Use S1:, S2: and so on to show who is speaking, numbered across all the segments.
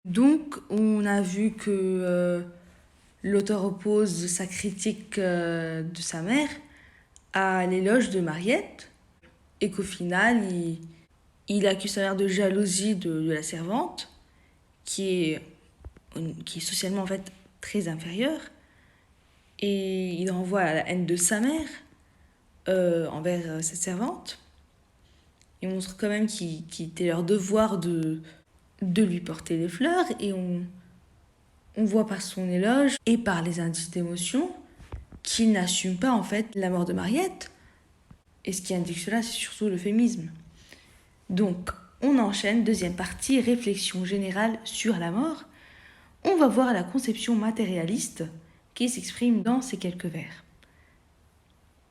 S1: Donc, on a vu que l'auteur oppose sa critique de sa mère à l'éloge de Mariette et qu'au final, il accuse sa mère de jalousie de la servante, qui est, qui est socialement en fait très inférieure, et il renvoie à la haine de sa mère envers cette servante. Il montre quand même qu'il était leur devoir de lui porter des fleurs, et on voit par son éloge et par les indices d'émotion qu'il n'assume pas en fait la mort de Mariette. Et ce qui indique cela, c'est surtout l'euphémisme. Donc, on enchaîne, deuxième partie, réflexion générale sur la mort. On va voir la conception matérialiste qui s'exprime dans ces quelques vers.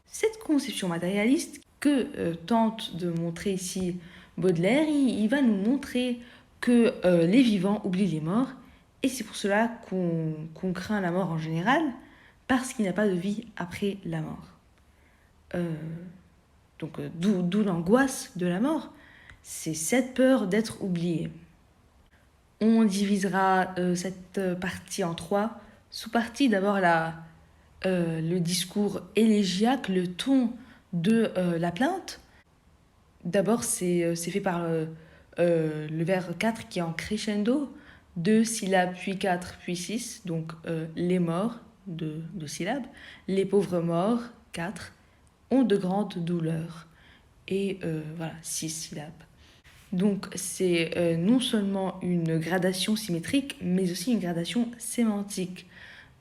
S1: Cette conception matérialiste que tente de montrer ici Baudelaire, il va nous montrer que les vivants oublient les morts, et c'est pour cela qu'on craint la mort en général, parce qu'il n'y a pas de vie après la mort. Donc d'où l'angoisse de la mort, c'est cette peur d'être oublié. On divisera cette partie en 3 sous-parties. D'abord le discours élégiaque, le ton de la plainte. D'abord c'est fait par le vers 4 qui est en crescendo, 2 syllabes puis 4 puis 6, donc les morts, 2 syllabes, les pauvres morts, 4, ont de grandes douleurs. Et voilà, 6 syllabes. Donc c'est non seulement une gradation symétrique, mais aussi une gradation sémantique.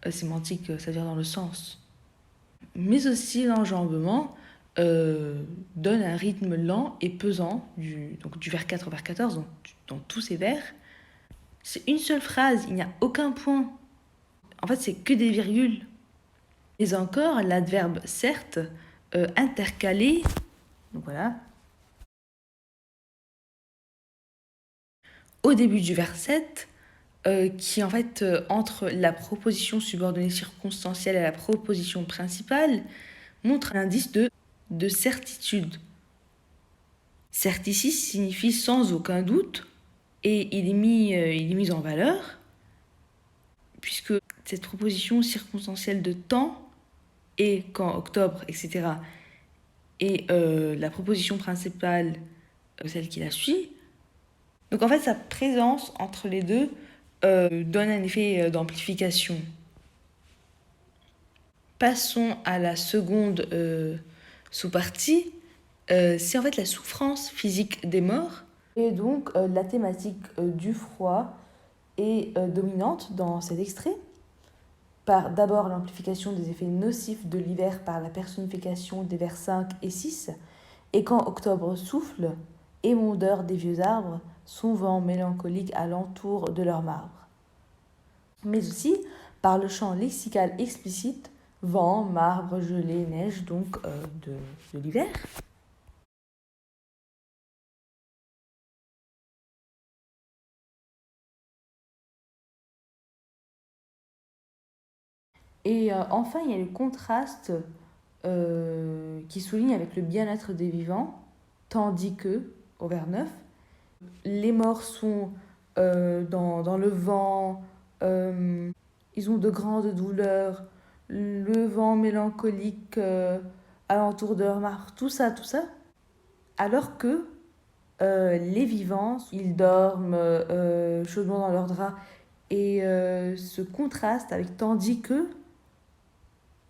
S1: Sémantique, c'est-à-dire dans le sens. Mais aussi l'enjambement donne un rythme lent et pesant, donc du vers 4 au vers 14, donc dans tous ces vers. C'est une seule phrase, il n'y a aucun point. En fait, c'est que des virgules. Et encore, l'adverbe certes, intercalé, donc voilà, au début du vers 7, qui en fait, entre la proposition subordonnée circonstancielle et la proposition principale, montre un indice de certitude. Certicis signifie sans aucun doute, et il est mis en valeur, puisque cette proposition circonstancielle de temps, et quand octobre, etc., et la proposition principale, celle qui la suit. Donc en fait, sa présence entre les deux donne un effet d'amplification. Passons à la seconde sous-partie. C'est en fait la souffrance physique des morts. Et donc la thématique du froid est dominante dans cet extrait, par d'abord l'amplification des effets nocifs de l'hiver par la personnification des vers 5 et 6, et quand octobre souffle, émondeur des vieux arbres, son vent mélancolique à l'entour de leur marbre. Mais aussi par le chant lexical explicite, vent, marbre, gelée, neige, donc de l'hiver. Et enfin, il y a le contraste qui souligne avec le bien-être des vivants, tandis que, au vers 9, les morts sont dans le vent, ils ont de grandes douleurs, le vent mélancolique alentour de leur marbre, tout ça, alors que les vivants, ils dorment chaudement dans leurs draps, et ce contraste avec tandis que,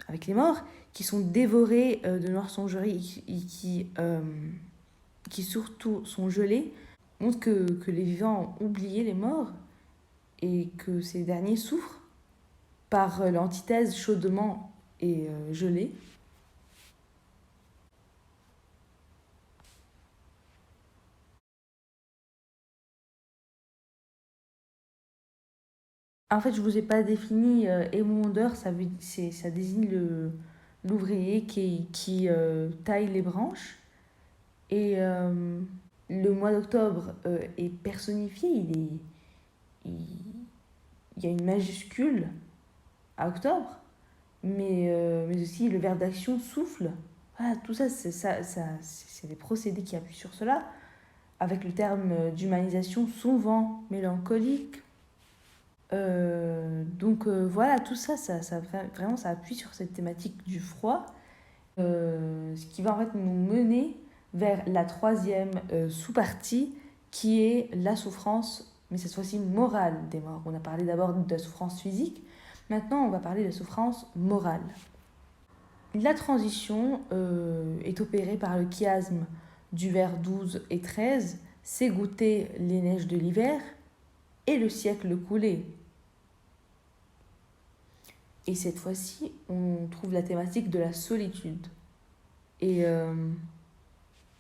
S1: avec les morts, qui sont dévorés de noires songeries et qui surtout sont gelés, montre que les vivants ont oublié les morts et que ces derniers souffrent par l'antithèse chaudement et gelée. En fait, je ne vous ai pas défini émondeur, ça désigne l'ouvrier qui taille les branches. Et le mois d'octobre est personnifié, il, il y a une majuscule à octobre, mais aussi le verbe d'action souffle. Voilà, tout ça, c'est des procédés qui appuient sur cela, avec le terme d'humanisation souvent mélancolique. Voilà, tout ça, vraiment, ça appuie sur cette thématique du froid, ce qui va en fait nous mener vers la troisième sous-partie, qui est la souffrance, mais cette fois-ci morale des morts. On a parlé d'abord de la souffrance physique, maintenant on va parler de la souffrance morale. La transition est opérée par le chiasme du vers 12 et 13, c'est goûter les neiges de l'hiver et le siècle coulé. Et cette fois-ci, on trouve la thématique de la solitude. Et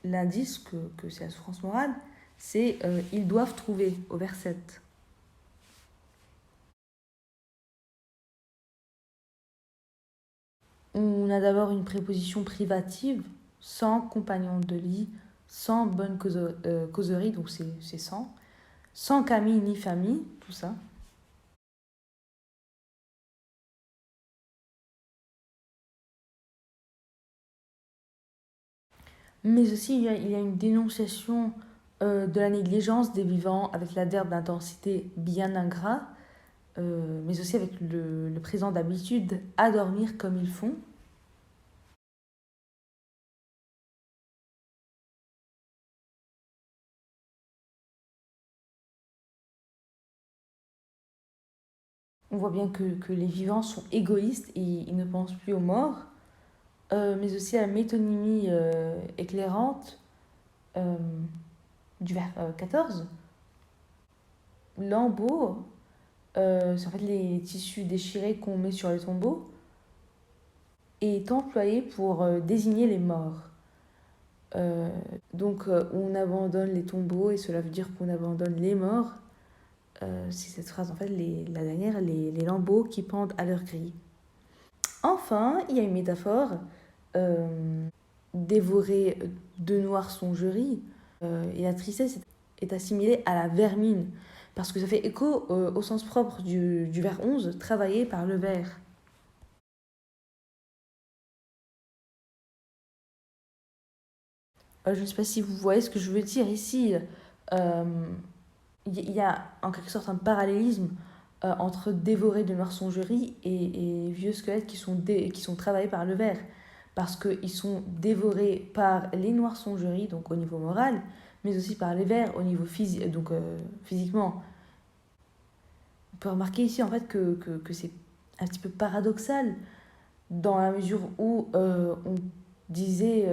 S1: l'indice que c'est la souffrance morale, c'est ils doivent trouver au vers 7. On a d'abord une préposition privative, sans compagnon de lit, sans bonne causerie, donc c'est sans Camille ni famille, tout ça. Mais aussi, il y a une dénonciation de la négligence des vivants avec l'adverbe d'intensité bien ingrat, mais aussi avec le présent d'habitude à dormir comme ils font. On voit bien que les vivants sont égoïstes et ils ne pensent plus aux morts, mais aussi à la métonymie éclairante euh, du vers 14. Lambeaux, c'est en fait les tissus déchirés qu'on met sur les tombeaux, et est employé pour désigner les morts. Euh, on abandonne les tombeaux et cela veut dire qu'on abandonne les morts. C'est cette phrase, en fait, la dernière, les lambeaux qui pendent à leur grille. Enfin, il y a une métaphore, euh, dévorer de noires songeries, et la tristesse est assimilée à la vermine, parce que ça fait écho au sens propre du vers 11, travaillé par le ver. Je ne sais pas si vous voyez ce que je veux dire ici. Euh, il y a en quelque sorte un parallélisme entre dévorer de noires songeries et vieux squelettes qui sont travaillés par le ver. Parce qu'ils sont dévorés par les noires songeries, donc au niveau moral, mais aussi par les vers au niveau physique, physiquement. On peut remarquer ici en fait que c'est un petit peu paradoxal dans la mesure où on disait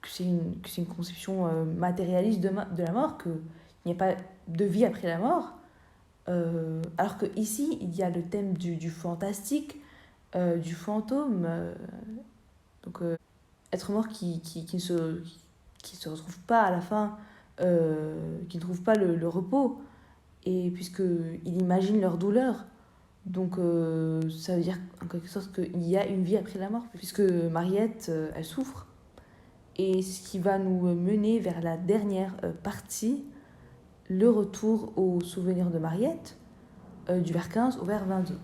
S1: que c'est une conception matérialiste de la mort, qu'il n'y a pas de vie après la mort. Alors que ici, il y a le thème du fantastique, du fantôme, être mort qui se retrouve pas à la fin, qui ne trouve pas le repos, et puisqu'il imagine leur douleur. Ça veut dire en quelque sorte qu'il y a une vie après la mort, puisque Mariette, elle souffre. Et ce qui va nous mener vers la dernière partie, le retour au souvenir de Mariette, du vers 15 au vers 22.